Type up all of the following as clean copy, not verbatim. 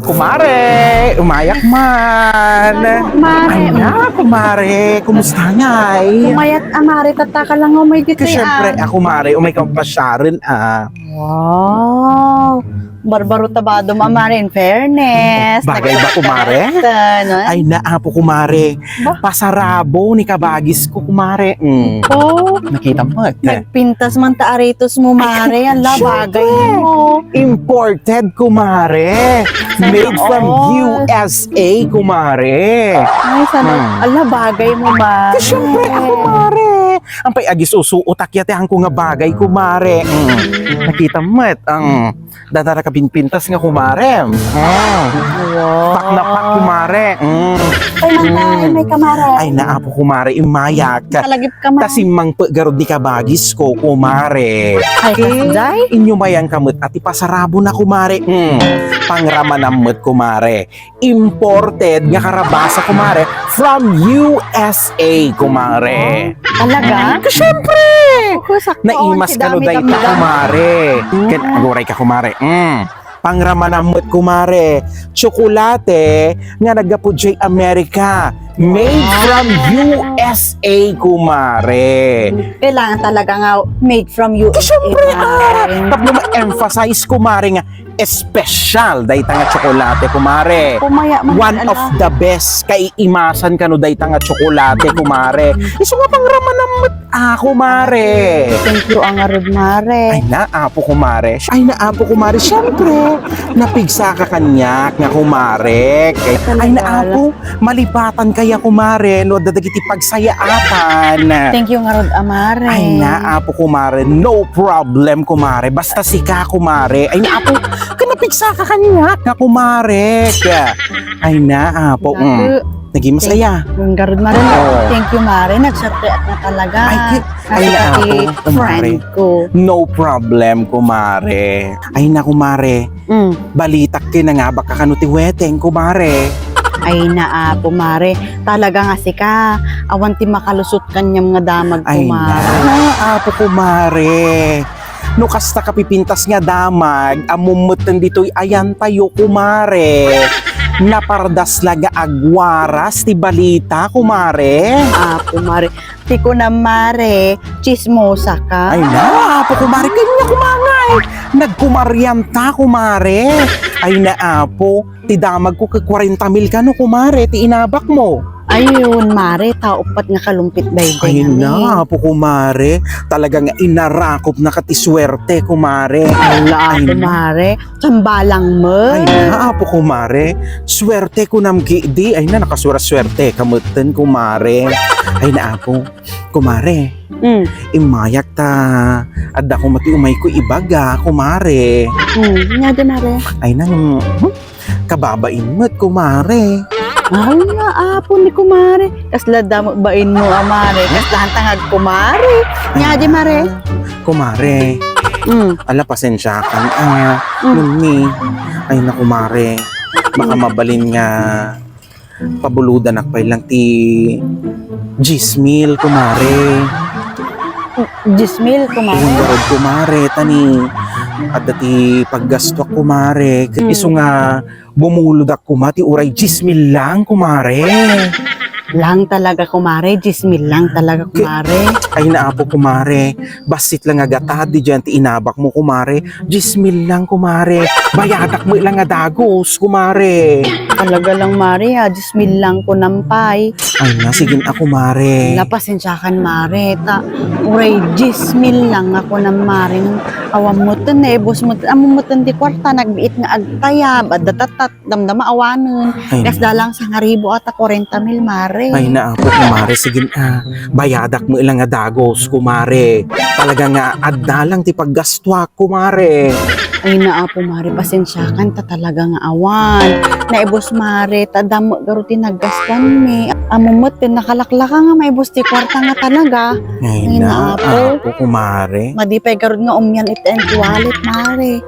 Kumare, umayak man. Mare, Ay na, kumare. Kumusta nga ay? umayat amare tataka lang umay dito Kasi syempre, ako mare, umay kang pasyarin Wow! Barbaro tabado mamare in fairness. Bagay ba, kumare? Ano? Ay naapo kumare. Ba? Pasarabo ni kabagis ko kumare. Oh, Nakita mo? nagpintas man taaritos mo mare. Ang labagay mo. Imported kumare. Made from all. USA kumare. Ay, sana. Ang labagay mo mare. Siyempre, ako mare. Ang pay-agis usuutak yatehan ko nga bagay kumare. Nakita mo ang dadara ka pinpintas nga kumare. Wow. Pak na pak kumare. Ay, mantay, may kamara. Ay naapo kumare, imayak. Kalagip ka man. Tasimang paggarod ni kabagis ko kumare. Ay, kasday. Inyo mayang kamot at ipasarabo na kumare. Pangrama namot kumare. Imported nga karabasa kumare from USA kumare. Talaga? Siyempre! Sakto, Naimas ka no day ta kumare. Ken aguray ka kumare. Pangrama namot kumare. Tsokolate nga nagapudjay Amerika. Made from USA kumare. Kailangan talaga nga made from USA. Siyempre, mare. tapos ma-emphasize kumare nga special day nga tsokolate kumare. Pumaya man One ala. of the best kay imasan kano day nga tsokolate kumare. Isu nga pangraman namot kumare. Thank you ang arod mare. Ay naapo kumare. Ay naapo kumare. Siyempre, napigsa ka kanyak nga kumare. Ay naapo, malipatan kaya kumare. No, dadagiti pagsayaapan. Thank you ang arod amare. Ay naapo kumare. No problem kumare. Basta sika kumare. Ay naapo, kanapigsa ka kanyak nga kumare. Ay naapo. Naging masaya. Ang garod mare. Oo. Thank you mare. Nagsarte at na talaga. Ay, naapo, Kasi friend mare. ko. No problem kumare. Ay na kumare. Balitak na nga baka kanuti weteng kumare. Ay naapo mare. Talaga nga si ka. Awan ti makalusot kanyang nga damag ko Ay mare. na, apo kumare. No kasta kapipintas nga damag, amumutan dito'y ayan tayo kumare. Napardas laga agwaras ti balita kumare. Apo mare. Ti ko na mare. Chismosa ka. Ay na, apo kumare, kanya kumangay. Nagkumaryanta kumare. Ay na apo, ti damag ko kay 40 mil ka no kumare, ti inabak mo. Ayun, mare, taupat nga kalumpit day Ay na, apo kumare. Talagang inarakop na katiswerte kumare. Wala Ay ako, na. mare. Sambalang mo. Ay na, apo kumare. Swerte ko namgi di. Ay na, nakaswerte. Kamutan kumare. Ay na, apo. Kumare. Imayak ta. Adda ko mati umay ko ibaga, kumare. Nga din, mare. Ay nang, kababain mo't kumare. Ay nga, apo ni kumare. Kasla damo bain mo, amare. Kaslahan tangag kumare. Nga din, mare. Kumare. Ala, pasensya ka. Nuni. Ay na, kumare. Baka mabalin nga pabuludan akpay lang ti Gismil, kumare. Gismil, kumare. Garod kumare, tani. At dati paggasto kumare. Iso nga bumulod ako mati uray 10,000 lang kumare. Lang talaga, kumare. Gismil lang talaga, kumare. Ay naapo kumare. Basit lang agatad di dyan ti inabak mo kumare. 10,000 lang kumare. Bayadak mo ilang nga dagos kumare. Talaga lang, mare, ha. Gismil lang ko nampay. Ay na, sige ako mare. Napasensyakan, mare. Uray, gismil lang ako ng mare. Nung awam mo to, nebos mo to. Amo mo to, di kwarta. Nagbiit nga agtayab. Adatatat, damdama awanon. Ay, Kas dalang sa ngaribo at 40 mil, mare. ay naapo kumare. Sige bayadak mo ilang nga dagos kumare. Talaga nga addalang ti paggastwa kumare. Ay naapo, mare. Pasensyakan ta talaga nga awan. Naibos, mare. Tadamo garuti naggastan mi. Amo mo to, nakalaklaka nga maibos ti kwarta nga talaga. Ay Ay, na, naapo. apo kumare. Madipay garud nga umyan ito and wallet, mare.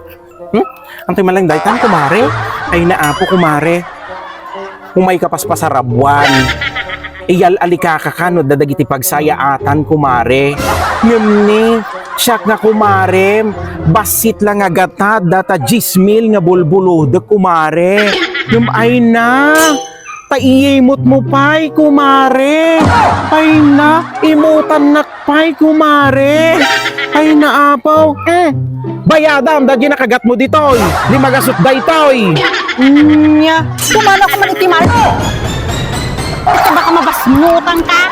Ang timalang daytan kumare. Ay naapo kumare. Umay kapas pa sa rabuan. Iyal alikaka ka no dadagiti pagsayaatan kumare. Ngumni Siyak nga kumare, basit lang agatad data 10,000 nga bulbulo de kumare. Ay na, taiyemot mo pay kumare. Ay na, imutan nakpay kumare. Ay na apaw. Bayadam, dagi nakagat mo ditoy. Di magasot daytoy. Nya, kumano ka man iti mare? Ito baka mabasnutan ka?